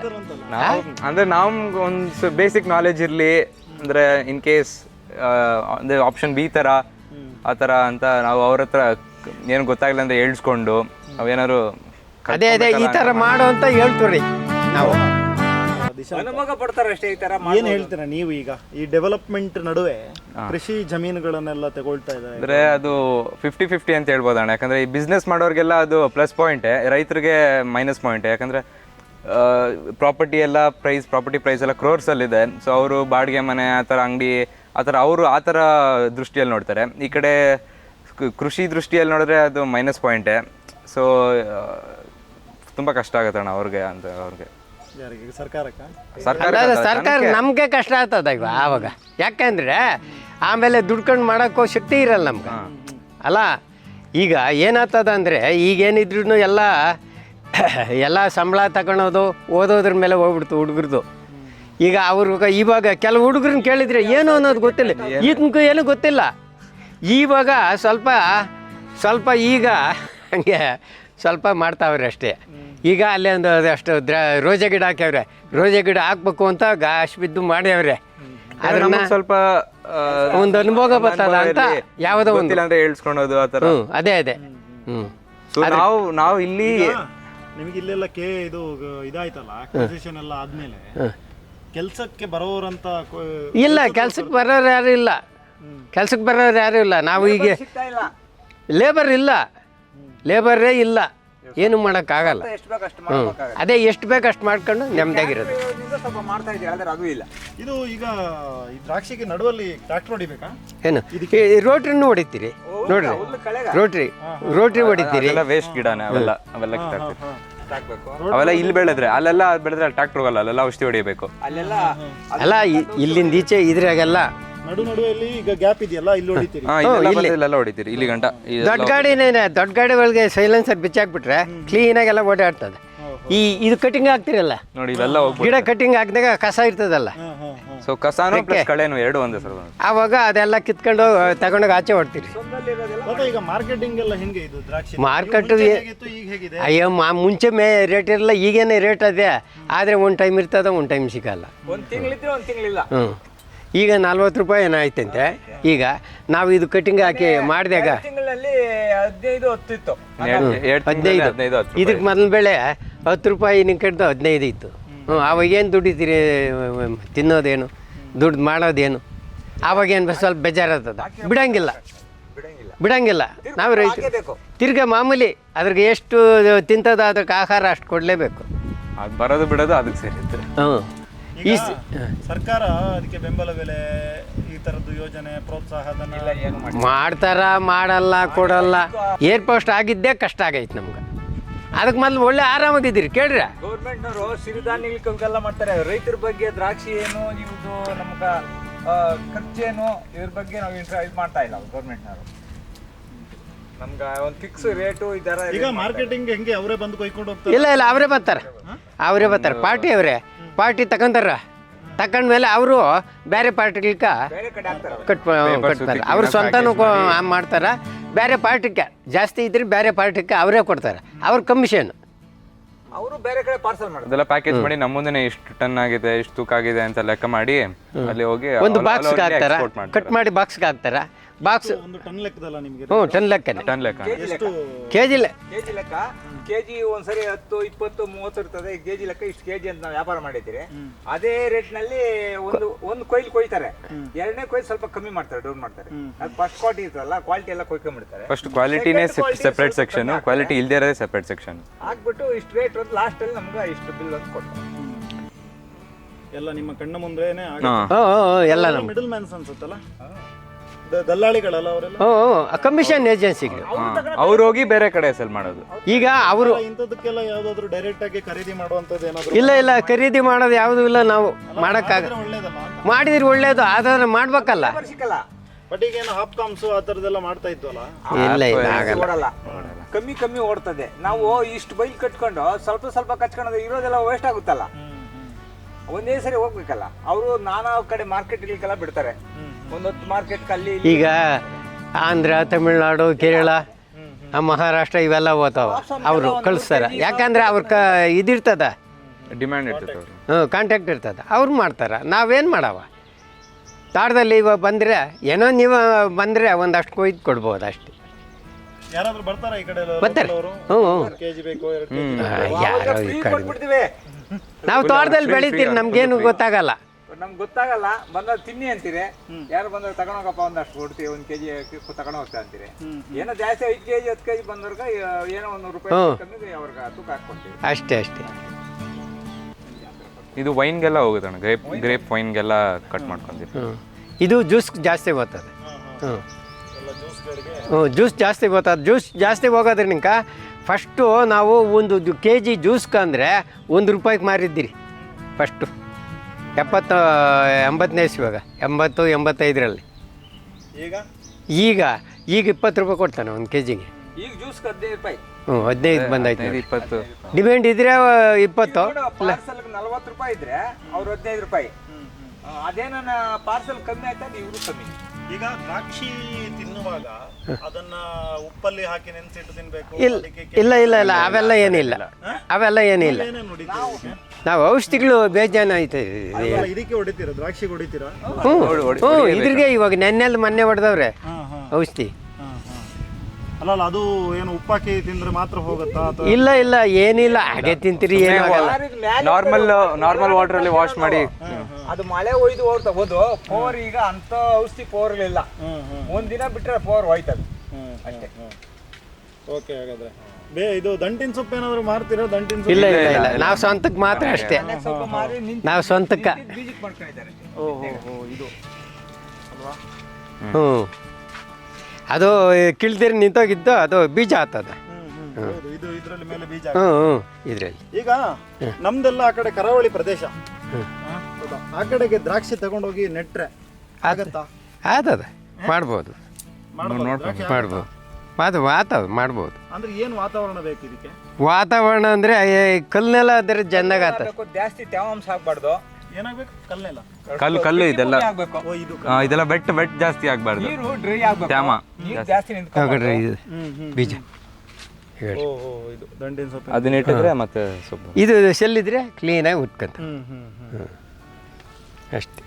ಅಂದರೆ ನಮ್ಗೆ ಒಂದು ಬೇಸಿಕ್ ನಾಲೆಜ್ ಇರಲಿ, ಅಂದರೆ ಇನ್ ಕೇಸ್ ಅಂದರೆ ಆಪ್ಷನ್ ಬಿ ಥರ ಆ ಥರ ಅಂತ ನಾವು ಅವ್ರ ಹತ್ರ ಏನು ಗೊತ್ತಾಗಲ್ಲ ಅಂದರೆ ಹೇಳ್ಸ್ಕೊಂಡು ನಾವೇನಾದ್ರು ಅದೇ ಈ ಥರ ಮಾಡು ಅಂತ ಹೇಳ್ತೀವಿ ನಾವು. ಅನುಭವ ಪಡ್ತಾರೆ ಅಷ್ಟೇ ಈ ಥರ. ಏನು ಹೇಳ್ತೀರಾ ನೀವು ಈಗ ಈ ಡೆವಲಪ್ಮೆಂಟ್ ನಡುವೆ ಕೃಷಿ ಜಮೀನುಗಳನ್ನೆಲ್ಲ ತಗೊಳ್ತಾ ಇದ್ದಾರೆ? ಅಂದರೆ ಅದು 50-50 ಅಂತ ಹೇಳ್ಬೋದು ಅಣ್ಣ. ಯಾಕಂದರೆ ಈ ಬಿಸ್ನೆಸ್ ಮಾಡೋರಿಗೆಲ್ಲ ಅದು ಪ್ಲಸ್ ಪಾಯಿಂಟೇ, ರೈತರಿಗೆ ಮೈನಸ್ ಪಾಯಿಂಟೇ. ಯಾಕಂದರೆ ಪ್ರಾಪರ್ಟಿ ಪ್ರೈಸ್ ಎಲ್ಲ ಕ್ರೋರ್ಸಲ್ಲಿದೆ. ಸೊ ಅವರು ಬಾಡಿಗೆ ಮನೆ ಆ ಥರ ಅಂಗಡಿ ಆ ಥರ ಅವರು ಆ ಥರ ದೃಷ್ಟಿಯಲ್ಲಿ ನೋಡ್ತಾರೆ. ಈ ಕಡೆ ಕೃಷಿ ದೃಷ್ಟಿಯಲ್ಲಿ ನೋಡಿದ್ರೆ ಅದು ಮೈನಸ್ ಪಾಯಿಂಟೇ. ಸೊ ತುಂಬ ಕಷ್ಟ ಆಗುತ್ತೆ ಅಣ್ಣ ಅವ್ರಿಗೆ. ಸರ್ಕಾರ ನಮಗೆ ಕಷ್ಟ ಆಗ್ತದ ಈಗ ಆವಾಗ. ಯಾಕಂದ್ರೆ ಆಮೇಲೆ ದುಡ್ಕೊಂಡು ಮಾಡೋಕ್ಕೋ ಶಕ್ತಿ ಇರಲ್ಲ ನಮ್ಗೆ ಅಲ್ಲ. ಈಗ ಏನಾಗ್ತದ ಅಂದರೆ ಈಗೇನಿದ್ರು ಎಲ್ಲ ಸಂಬಳ ತಗೊಳೋದು ಓದೋದ್ರ ಮೇಲೆ ಹೋಗ್ಬಿಡ್ತು ಹುಡುಗರದು. ಈಗ ಅವ್ರಿಗೆ ಇವಾಗ ಕೆಲವು ಹುಡುಗರನ್ನ ಕೇಳಿದರೆ ಏನು ಅನ್ನೋದು ಗೊತ್ತಿಲ್ಲ, ಈತನಕ್ಕೂ ಏನೂ ಗೊತ್ತಿಲ್ಲ. ಇವಾಗ ಸ್ವಲ್ಪ ಈಗ ಹಂಗೆ ಸ್ವಲ್ಪ ಮಾಡ್ತಾವ್ರೆ ಅಷ್ಟೇ. ಈಗ ಅಲ್ಲೇ ಒಂದು ಅಷ್ಟು ರೋಜೆ ಗಿಡ ಹಾಕ್ಯವ್ರೆ, ರೋಜೆ ಗಿಡ ಹಾಕ್ಬೇಕು ಅಂತ ಗಾಶ್ ಬಿದ್ದು ಮಾಡ್ಯವ್ರೆ. ಅದನ್ನ ಸ್ವಲ್ಪ ಒಂದು ಅನುಭವ ಬರ್ತದ ಅಂತ ಯಾವುದೋ ಒಂದು ಅಂದ್ರೆ ಹೇಳ್ಸ್ಕೊಳೋದು ಆ ಥರ. ಅದೇ ಸೊ ನಾವು ಇಲ್ಲಿ ನಿಮ್ಗೆ ಇಲ್ಲೆಲ್ಲ ಇದು ಇದಾಯ್ತಲ್ಲ ಅಕ್ವಿಸಿಷನ್ ಎಲ್ಲ ಆದ್ಮೇಲೆ ಕೆಲ್ಸಕ್ಕೆ ಬರೋರಂತ ಇಲ್ಲ, ಕೆಲ್ಸಕ್ಕೆ ಬರೋರು ಯಾರು ಇಲ್ಲ. ಕೆಲ್ಸಕ್ಕೆ ಬರೋರು ಯಾರು ಇಲ್ಲ. ನಾವು ಈಗ ಲೇಬರೇ ಇಲ್ಲ, ಏನು ಮಾಡೋಕ್ಕಾಗಲ್ಲ. ಅದೇ ಎಷ್ಟು ಬೇಕು ಅಷ್ಟು ಮಾಡ್ಕೊಂಡು ನೆಮ್ಮದಿಯಾಗಿರೋದು. ಇದು ಈಗ ಈ ದ್ರಾಕ್ಷಿಗೆ ನಡುವಲ್ಲಿ ಟ್ರ್ಯಾಕ್ಟರ್ ಹೊಡಿಬೇಕಾ? ಏನು ರೋಟ್ರಿನೂ ಹೊಡಿತೀರಿ ನೋಡ್ರಿ, ರೋಟ್ರಿ ಹೊಡಿತೀರಿ. ವೇಸ್ಟ್ ಗಿಡನೇ ಅವೆಲ್ಲ ಅವೆಲ್ಲ ಇಲ್ಲಿ ಬೆಳೆದ್ರೆ ಅಲ್ಲೆಲ್ಲ ಬೆಳೆದ್ರೆ ಟ್ರ್ಯಾಕ್ಟರ್ ಹೋಗಲ್ಲ, ಅಲ್ಲೆಲ್ಲ ಔಷಧಿ ಹೊಡಿಬೇಕು. ಅಲ್ಲ ಇಲ್ಲಿಂದ ಈಚೆ ಇದ್ರಾಗೆಲ್ಲ ನಡುವೆಯಲ್ಲಿ ಈಗ ಗ್ಯಾಪ್ ಇದೆಯಲ್ಲ, ಇಲ್ಲಿ ಹೊಡಿತೀರಿ? ಇಲ್ಲೆಲ್ಲ ಹೊಡಿತೀರಿ ಇಲ್ಲಿ ಗಂಟ. ದೊಡ್ಡ ಗಾಡಿ ಒಳಗೆ ಸೈಲೆನ್ಸರ್ ಬಿಚ್ಚಾಕ್ಬಿಟ್ರೆ ಕ್ಲೀನಾಗೆಲ್ಲ ಓಡಾಡ್ತದೆ. ಇದು ಕಟಿಂಗ್ ಹಾಕ್ತಿರಲ್ಲ ನೋಡಿ, ಇವೆಲ್ಲ ಗಿಡ ಕಟಿಂಗ್ ಹಾಕಿದಾಗ ಕಸ ಇರ್ತದಲ್ಲ, ಸೊ ಕಸಾನು ಪ್ಲಸ್ ಕಳೆನು ಎರಡು ಒಂದೇ ಸರ್. ಆವಾಗ ಅದೆಲ್ಲ ಕಿತ್ಕೊಂಡು ತಗೊಂಡೋಗಿ ಆಚೆ ಹೊಡ್ತೀರಿ. ಈಗ ಮಾರ್ಕೆಟಿಂಗ್ ಎಲ್ಲ ಹೆಂಗೆ ಇದು ದ್ರಾಕ್ಷಿ ಮಾರ್ಕೆಟ್? ಈಗ ಹೇಗಿದೆ? ಅಯ್ಯೋ ಮುಂಚೆ ರೇಟ್ ಇರಲ್ಲ, ಈಗೇನೆ ರೇಟ್ ಅದೇ. ಆದರೆ ಒಂದು ಟೈಮ್ ಇರ್ತದೆ, ಒಂದು ಟೈಮ್ ಸಿಗಲ್ಲ. ಈಗ 40 ರೂಪಾಯಿ ಏನೋ ಆಯ್ತಂತೆ. ಈಗ ನಾವು ಇದು ಕಟಿಂಗ್ ಹಾಕಿ ಮಾಡಿದಾಗ 15, ಇದಕ್ಕೆ ಮೊದಲ ಬೆಳೆ 10 ರೂಪಾಯಿ ನಿಂಕಡ್ದು 15 ಇತ್ತು. ಅವಾಗೇನು ದುಡಿತೀರಿ? ತಿನ್ನೋದೇನು, ದುಡ್ಡು ಮಾಡೋದೇನು? ಆವಾಗೇನು ಸ್ವಲ್ಪ ಬೇಜಾರಾಗ್ತದ. ಬಿಡಂಗಿಲ್ಲ ನಾವು ರೈತರು. ತಿರ್ಗಾ ಮಾಮೂಲಿ ಅದ್ರಿಗೆ ಎಷ್ಟು ತಿಂತದ ಅದಕ್ಕೆ ಆಹಾರ ಅಷ್ಟು ಕೊಡಲೇಬೇಕು. ಅದು ಬರೋದು ಬಿಡೋದು ಅದಕ್ಕೆ ಸೇರಿತ್ತು. ಸರ್ಕಾರ ಅದಕ್ಕೆ ಬೆಂಬಲ ಬೆಲೆ ಈ ತರದ್ದು ಯೋಜನೆ ಪ್ರೋತ್ಸಾಹ ಮಾಡ್ತಾರ, ಮಾಡಲ್ಲ, ಕೊಡಲ್ಲ. ಏರ್ ಪೋಸ್ಟ್ ಆಗಿದ್ದೇ ಕಷ್ಟ ಆಗೈತೆ ನಮ್ಗೆ. ಅದಕ್ಕೆ ಮೊದಲು ಒಳ್ಳೆ ಆರಾಮಾಗಿದ್ದೀರಿ ಕೇಳ್ರಿ. ಗೌರ್ಮೆಂಟ್ನವರು ಸಿರಿಧಾನ್ಯಗಳ ಮಾಡ್ತಾರೆ. ರೈತರ ಬಗ್ಗೆ ದ್ರಾಕ್ಷಿ ಏನು ಇವ್ದು ನಮ್ಗೆ ಖರ್ಚೇನು ಇದ್ರ ಬಗ್ಗೆ ನಾವು ಇದು ಮಾಡ್ತಾ ಇಲ್ಲ ಗೌರ್ಮೆಂಟ್ನವರು. ನಮ್ಗೆ ಒಂದು ಫಿಕ್ಸ್ ರೇಟು ಈ ಥರ ಈಗ ಮಾರ್ಕೆಟಿಂಗ್ ಹೆಂಗೆ ಅವರೇ ಬಂದು ಕೊಯ್ಕೊಂಡು ಹೋಗ್ತಾರೆ? ಇಲ್ಲ ಅವರೇ ಬರ್ತಾರೆ ಪಾರ್ಟಿ ಅವರೇ ಪಾರ್ಟಿ ತಗೊಂತಾರ. ತಗೊಂಡ್ಮೇಲೆ ಅವರು ಬೇರೆ ಪಾರ್ಟಿಗಳಿಗೆ ಬೇರೆ ಕಡೆ ಹಾಕ್ತಾರೆ. ಕಟ್ತಾರೆ. ಅವ್ರು ಸ್ವಂತನೂ ಮಾಡ್ತಾರೆ. ಬೇರೆ ಪಾರ್ಟಿಗೆ ಜಾಸ್ತಿ ಇದ್ರೆ ಬೇರೆ ಪಾರ್ಟಿಗೆ ಅವರೇ ಕೊಡ್ತಾರೆ. ಅವ್ರ ಕಮಿಷನ್. ಅವರು ಬೇರೆ ಕಡೆ ಪಾರ್ಸಲ್ ಮಾಡ್ತಾರೆ. ಅದೆಲ್ಲ ಪ್ಯಾಕೇಜ್ ಮಾಡಿ ನಮ್ಮ ಮುಂದೆನೆ ಇಷ್ಟು ಟನ್ ಆಗಿದೆ ಇಷ್ಟು ತೂಕ ಆಗಿದೆ ಅಂತ ಲೆಕ್ಕ ಮಾಡಿ ಅಲ್ಲಿ ಹೋಗಿ ಒಂದು ಬಾಕ್ಸ್ಗೆ ಹಾಕ್ತಾರ. ಕಟ್ ಮಾಡಿ ಬಾಕ್ಸ್ಗೆ ಹಾಕ್ತಾರ. ಬಾಕ್ಸ್ ಒಂದು ಟನ್ ಲೆಕ್ಕದಲ್ಲ ನಿಮಗೆ? ಟನ್ ಲೆಕ್ಕನೆ. ಟನ್ ಲೆಕ್ಕ ಕೆಜಿ ಲೆಕ್ಕ. ಕೆಜಿ ಒಂದ್ಸರಿ 10, 20, 30 ಇರ್ತದೆ. ಕೆಜಿ ಲೆಕ್ಕ ಇಷ್ಟು ಕೆಜಿ ಅಂತ ನಾವು ವ್ಯಾಪಾರ ಮಾಡಿದ್ದೀರಿ. ಅದೇ ರೇಟ್ ನಲ್ಲಿ ಒಂದು ಕೊಯ್ಲು ಕೊಯ್ತಾರೆ. ಎರಡನೇ ಕೊಯ್ಲು ಸ್ವಲ್ಪ ಕಮ್ಮಿ ಮಾಡ್ತಾರೆ, ಡೌನ್ ಮಾಡ್ತಾರೆ. ಅದು ಫಸ್ಟ್ ಕ್ವಾಲಿಟಿ ಇರ್ತಲ್ಲ, ಕ್ವಾಲಿಟಿ ಎಲ್ಲ ಕೊಯ್ಕೊಂಡ್ಬಿಡ್ತಾರೆ. ಫಸ್ಟ್ ಕ್ವಾಲಿಟಿನೇ ಸೆಪರೇಟ್ ಸೆಕ್ಷನ್, ಕ್ವಾಲಿಟಿ ಇಲ್ದೇ ಇರೋದೇ ಸೆಪರೇಟ್ ಸೆಕ್ಷನ್ ಹಾಕ್ಬಿಟ್ಟು ಇಷ್ಟು ರೇಟ್ ಒಂದು ಲಾಸ್ಟ್ ಅಲ್ಲಿ ನಮ್ಗೆ ಇಷ್ಟು ಬಿಲ್ ಅಂತ ಕೊಡ್ತಾರೆ. ಎಲ್ಲ ನಿಮ್ಮ ಕಣ್ಣ ಮುಂದೆನೇ ಎಲ್ಲ ಮಿಡಲ್ ಮ್ಯಾನ್ಸ್ ಅನ್ಸುತ್ತಲ್ಲ, ದಲ್ಲಾಳಿಗಳಲ್ಲ ಅವರೆಲ್ಲ. ಕಮಿಷನ್ ಏಜೆನ್ಸಿಗಳು ಅವ್ರು ಹೋಗಿ ಬೇರೆ ಕಡೆ ಸೆಲ್ ಮಾಡೋದು. ಈಗ ಅವರು ಇಂಥದಕ್ಕೆಲ್ಲ ಯಾವ್ದಾದ್ರು ಡೈರೆಕ್ಟ್ ಆಗಿ ಖರೀದಿ ಮಾಡುವಂತದ್ದು ಏನಾದ್ರು? ಇಲ್ಲ ಖರೀದಿ ಮಾಡೋದು ಯಾವುದೂ ಇಲ್ಲ. ನಾವು ಮಾಡೋಕ್ಕಾಗ ಒಳ್ಳೇದಲ್ಲ ಅಂತ. ಮಾಡಿದ್ರೆ ಒಳ್ಳೇದು, ಆದ್ರೆ ಮಾಡ್ಬೇಕಲ್ಲ. ಸಿಕ್ಕಲ್ಲ. ಬಟ್ ಈಗ ಏನು ಹಾಪ್ ಕಾಮ್ಸು ಆ ಥರದ್ದೆಲ್ಲ ಮಾಡ್ತಾ ಇದ್ವಲ್ಲ? ಇಲ್ಲ ಆಗಲ್ಲ. ಓಡಲ್ಲ, ಕಮ್ಮಿ ಓಡ್ತದೆ. ನಾವು ಇಷ್ಟು ಬೈಲ್ ಕಟ್ಕೊಂಡು ಸ್ವಲ್ಪ ಕಚ್ಕೊಂಡು ಇರೋದೆಲ್ಲ ವೇಸ್ಟ್ ಆಗುತ್ತಲ್ಲ. ಒಂದೇ ಸರಿ ಹೋಗ್ಬೇಕಲ್ಲ. ಅವರು ನಾನಾ ಕಡೆ ಮಾರ್ಕೆಟ್ಗಳಿಗೆಲ್ಲ ಬಿಡ್ತಾರೆ. ಒಂದೊತ್ತು ಮಾರ್ಕೆಟ್ ಅಲ್ಲಿ ಈಗ ಆಂಧ್ರ, ತಮಿಳ್ನಾಡು, ಕೇರಳ, ಮಹಾರಾಷ್ಟ್ರ ಇವೆಲ್ಲ ಹೋಗ್ತಾವ. ಅವರು ಕಳಿಸ್ತಾರೆ. ಯಾಕಂದ್ರೆ ಅವ್ರ ಇದಿರ್ತದ, ಡಿಮ್ಯಾಂಡ್ ಇರ್ತದೆ, ಕಾಂಟ್ಯಾಕ್ಟ್ ಇರ್ತದ. ಅವ್ರು ಮಾಡ್ತಾರೆ. ನಾವೇನು ಮಾಡವ? ತಾಡದಲ್ಲಿ ಇವಾಗ ಬಂದರೆ ಏನೋ ನೀವು ಬಂದರೆ ಒಂದಷ್ಟು ಕೊಯ್ದು ಕೊಡ್ಬೋದು ಅಷ್ಟೇ. ಯಾರಾದ್ರೂ ಬರ್ತಾರ ಈ ಕಡೆ? ಬರ್ತಾರೆ. ಕೆಜಿ ಬೇಕು, 2 ಕೆಜಿ ಯಾರೋ ಈ ಕಡೆ ಕೊಟ್ಬಿಡ್ತೀವಿ. ನಾವು ತೋಟದಲ್ಲಿ ಬೆಳಿತೀರಿ, ನಮ್ಗೇನು ಗೊತ್ತಾಗಲ್ಲ. ನಮ್ಗೆ ಗೊತ್ತಾಗಲ್ಲ. ಬಂದಾಗ ತಿನ್ನಿ ಅಂತೀರಿ. ಯಾರು ಬಂದಾಗ ತಗೊಂಡೋಗಪ್ಪ ಒಂದಷ್ಟು ಕೊಡ್ತೀವಿ, 1 ಕೆಜಿ ತಗೊಂಡು ಹೋಗ್ತಾ ಅಂತೀರಿ. ಏನೋ ಜಾಸ್ತಿ 5 ಕೆಜಿ 10 ಕೆಜಿ ಬಂದವ್ರಿಗೆ ಏನೋ 100 ರೂಪಾಯಿ ಕಮ್ಮಿ ಅವ್ರಿಗೆ ತೂಕ ಹಾಕ್ಕೊಡ್ತೀವಿ ಅಷ್ಟೇ. ಇದು ವೈನ್ಗೆಲ್ಲ ಹೋಗುತ್ತಣ್ಣ, ಗ್ರೇಪ್ ವೈನ್ಗೆಲ್ಲ ಕಟ್ ಮಾಡ್ಕೊಂತೀವಿ. ಇದು ಜ್ಯೂಸ್ ಜಾಸ್ತಿ ಹೋಗ್ತದೆ. ಜ್ಯೂಸ್ ಜಾಸ್ತಿ ಹೋಗ್ತದೆ. ಜ್ಯೂಸ್ ಜಾಸ್ತಿ ಹೋಗೋದ್ರಿಂದ ಫಸ್ಟು ನಾವು ಒಂದು ಕೆಜಿ ಜ್ಯೂಸ್ಗೆ ಅಂದರೆ 1 ರೂಪಾಯಿಗೆ ಮಾರಿದ್ದೀರಿ ಫಸ್ಟು. 80-80ನೇ ಇಸ್ವಾಗ, 80-85ರಲ್ಲಿ. ಈಗ 20 ರೂಪಾಯಿ ಕೊಡ್ತಾನೆ 1 ಕೆಜಿಗೆ. ಈಗ ಜ್ಯೂಸ್ 15 ರೂಪಾಯಿ. 15 ಬಂದಾಯ್ತು. 20 ಡಿಮ್ಯಾಂಡ್ ಇದ್ರೆ 20. ಪಾರ್ಸಲ್ 40 ರೂಪಾಯಿ ಇದ್ರೆ ಅವ್ರು 15 ರೂಪಾಯಿ. ಅದೇನ ಪಾರ್ಸಲ್ ಕಮ್ಮಿ ಆಯ್ತಾ ಇವರು ಕಮ್ಮಿ. ಈಗ ದ್ರಾಕ್ಷಿ ತಿನ್ನುವಾಗ ಅದನ್ನ ಉಪ್ಪಲ್ಲಿ ಹಾಕಿ ನೆನೆಸಿಟ್ಟು ತಿನ್ಬೇಕು? ಇಲ್ಲ ಅವೆಲ್ಲ ಏನಿಲ್ಲ. ನಾವು ಔಷಧಿಗಳು ಬೇಜಾನ ಐತೆ. ಇದಕ್ಕೆ ಹೊಡಿತೀರಾ? ದ್ರಾಕ್ಷಿಗೆ ಹೊಡಿತೀರಾ? ಇದ್ರಿಗೆ ಇವಾಗ ನೆನ್ನೆಲ್ಲಿ ಮೊನ್ನೆ ಹೊಡೆದವ್ರೆ ಔಷಧಿ. ಅಲ್ಲ ಅದು ಏನು ಉಪ್ಪಾಕಿ ತಿಂದ್ರೆ ಮಾತ್ರ ಹೋಗುತ್ತಾ? ಇಲ್ಲ ಏನಿಲ್ಲ, ಹಾಗೆ ತಿಂತೀರಿ ಏನಾಗಲ್ಲ. ನಾರ್ಮಲ್ ವಾಟರ್ ಅಲ್ಲಿ ವಾಶ್ ಮಾಡಿ. ಅದು ಮಳೆ ಒಯ್ದು ಹೋದು ಪವರ್. ಈಗ ಅಂತ ಔಷಧಿ ಪವರ್ ಇಲ್ಲ. ಒಂದಿನ ಬಿಟ್ರೆ ಪವರ್ ಹೋಯ್ತದೆ ಅಷ್ಟೇ. ಓಕೆ, ಹಾಗಾದ್ರೆ ಇದು ದಂಟಿನ ಸೊಪ್ಪು ಏನಾದ್ರು ಮಾರ್ತೀರಾ? ದಂಟಿನ ಸೊಪ್ಪು? ಇಲ್ಲ ನಾವು ಸ್ವಂತಕ್ಕೆ ಮಾತ್ರ ಅಷ್ಟೇ. ನಾವು ಸ್ವಂತಕ್ಕೆ. ಬೀಜಕ್ಕೆ ಮಾಡ್ಕೊಂಡಿದ್ದಾರೆ. ಇದು ಅಲ್ವಾ? ಅದು ಕಿಳ್ದಿರಿ ನಿಂತೋಗಿದ್ದು ಅದು ಬೀಜ ಆಗ್ತದೆ. ಇದು ಇದ್ರಲ್ಲಿ ಮೇಲೆ ಬೀಜ. ಇದ್ರಲ್ಲಿ ಈಗ ನಮ್ದೆಲ್ಲ ಆ ಕಡೆ ಕರಾವಳಿ ಪ್ರದೇಶ, ಆ ಕಡೆಗೆ ದ್ರಾಕ್ಷಿ ತಗೊಂಡೋಗಿ ನೆಟ್ರೆ ಆಗತ್ತಾ? ಆಗ್ತದೆ, ಮಾಡ್ಬೋದು. ಮಾಡ್ಬೋದು. ಅಂದ್ರೆ ಏನು ವಾತಾವರಣ ಬೇಕು ಇದಕ್ಕೆ? ವಾತಾವರಣ ಅಂದ್ರೆ ಕಲ್ನೆಲ್ಲ ಅದ್ರ ಚೆನ್ನಾಗ ಜಾಸ್ತಿ ತೇವಾಂಶ ಆಗ್ಬಾರ್ದು. ಏನಾಗ್ಬೇಕು? ಕಲ್ನೆಲ್ಲ ಕಲ್ಲು ಇದೆಲ್ಲ ಇದು ಇದೆಲ್ಲ ಬೆಟ್ ಜಾಸ್ತಿ ಆಗ್ಬಾರ್ದು. ನೀರು ಡ್ರೈ ಆಗ್ಬೇಕು. ತ್ಯಾಮ ಜಾಸ್ತಿ ನಿಂತ್ಕೊಂಡು ಬೀಜ ಇದು ದಂಟಿನ ಸೊಪ್ಪು ಅದನ್ನ ಇಟ್ಟಿದ್ರೆ ಮತ್ತೆ ಸೊಪ್ಪು ಇದು ಸೆಲ್ಲಿದ್ರೆ ಕ್ಲೀನಾಗಿ ಉಟ್ಕಂತ ಅಷ್ಟೇ.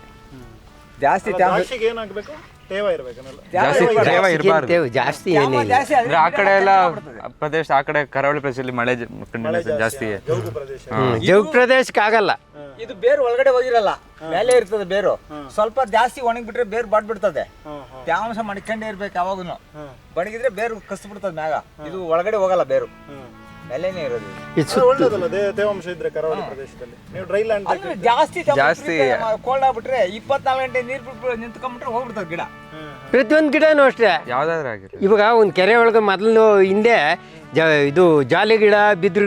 ಜಾಸ್ತಿ ದ್ರಾಕ್ಷಿಗೆ ಏನಾಗಬೇಕು? ತೇವ ಇರಬೇಕನ್ನಲ್ಲ? ತೇವ ಇರಬಾರ್ದು ಜಾಸ್ತಿ ಏನಿಲ್ಲ. ಅಂದ್ರೆ ಆ ಕಡೆ ಎಲ್ಲ ಪ್ರದೇಶ, ಆ ಕಡೆ ಕರಾವಳಿ ಪ್ರದೇಶದಲ್ಲಿ ಮಳೆ ಜಾಸ್ತಿ. ಜೌಗು ಪ್ರದೇಶ. ಜೌಗು ಪ್ರದೇಶಕ್ಕೆ ಆಗಲ್ಲ. ಇದು ಬೇರು ಒಳಗಡೆ ಹೋಗಿರಲ್ಲ, ಮೇಲೆ ಇರ್ತದೆ ಬೇರು. ಸ್ವಲ್ಪ ಜಾಸ್ತಿ ಒಣಗಿಬಿಟ್ರೆ ಬೇರು ಬಾಡ್ಬಿಡ್ತದೆ. ತೇವಾಂಶ ಮಡ್ಕೊಂಡೇ ಇರ್ಬೇಕು ಯಾವಾಗೂ. ಬಣಗಿದ್ರೆ ಬೇರು ಕಸ್ ಬಿಡ್ತದೆ ಮ್ಯಾಗ. ಇದು ಒಳಗಡೆ ಹೋಗಲ್ಲ ಬೇರು. ಮೇಲೇನೆ ಇರೋದು ಇದು. ಇದು ಸುತ್ತ ಒಳ್ಳೇದಲ್ಲ ತೇವಾಂಶ ಇದ್ರೆ ಕರಾವಳಿ ಪ್ರದೇಶದಲ್ಲಿ ನೀವು ಡ್ರೈ ಲ್ಯಾಂಡ್ ಅಂದ್ರೆ ಜಾಸ್ತಿ ಕೋಲ್ಡ್ ಆಗ್ಬಿಟ್ರೆ 24 ಗಂಟೆ ನೀರು ಬಿಟ್ಬಿಟ್ಟು ನಿಂತ್ಕೊಂಡ್ಬಿಟ್ರೆ ಹೋಗ್ಬಿಡ್ತಾರೆ ಗಿಡ. ಪ್ರತಿಯೊಂದು ಗಿಡನೂ ಅಷ್ಟೇ. ಯಾವ್ದಾದ್ರು ಆಗಿರಲಿ. ಇವಾಗ ಒಂದು ಕೆರೆ ಒಳಗೆ ಮೊದಲು ಹಿಂದೆ ಇದು ಜಾಲಿ ಗಿಡ ಬಿದ್ರು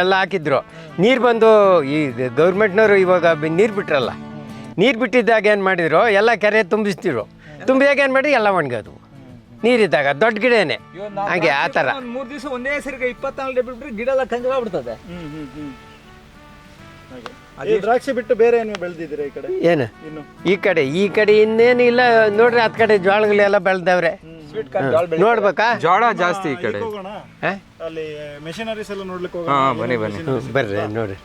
ಎಲ್ಲ ಹಾಕಿದ್ರು. ನೀರು ಬಂದು ಈ ಗೌರ್ಮೆಂಟ್ನವರು ಇವಾಗ ನೀರು ಬಿಟ್ರಲ್ಲ, ನೀರು ಬಿಟ್ಟಿದ್ದಾಗ ಏನು ಮಾಡಿದ್ರು, ಎಲ್ಲ ಕೆರೆ ತುಂಬಿಸ್ತಿರು. ತುಂಬಿದಾಗ ಏನು ಮಾಡಿ ಎಲ್ಲ ಒಣಗೋದು ನೀರಿದ್ದಾಗ. ದೊಡ್ಡ ಗಿಡನೇ ಹಾಗೆ ಆ ಥರ. ಒಂದು 3 ದಿವಸ ಒಂದೇ ಸರಿಗೆ 24 ಗಂಟೆ ಬಿಟ್ಬಿಟ್ರೆ ಗಿಡ ಎಲ್ಲ ಕಂಜಾಗ್ಬಿಡ್ತದೆ. ಈ ದ್ರಾಕ್ಷಿ ಬಿಟ್ಟು ಬೇರೆ ಏನು ಬೆಳೆದಿದ್ದೀರಾ ಈ ಕಡೆ? ಏನು ಇನ್ನು ಈ ಕಡೆ ಇನ್ನೇನು ಇಲ್ಲ ನೋಡ್ರಿ. ಹತ್ತು ಕಡೆ ಜೋಳಗಳೆಲ್ಲ ಬೆಳೆದವ್ರೆ. ಸ್ವೀಟ್ ಕಾರ್ನ್ ಜೋಳ ಬೆಳೆ ನೋಡ್ಬೇಕಾ? ಜೋಳ ಜಾಸ್ತಿ ಈ ಕಡೆ. ಹೋಗೋಣ ಹಾಂ ಅಲ್ಲಿ ಮೆಷಿನರೀಸ್ ಎಲ್ಲ ನೋಡ್ಲಿಕ್ಕೆ ಹೋಗೋಣ. ಹಾಂ ಬನ್ನಿ ಬನ್ನಿ. ಬರ್ರಿ ನೋಡ್ರಿ.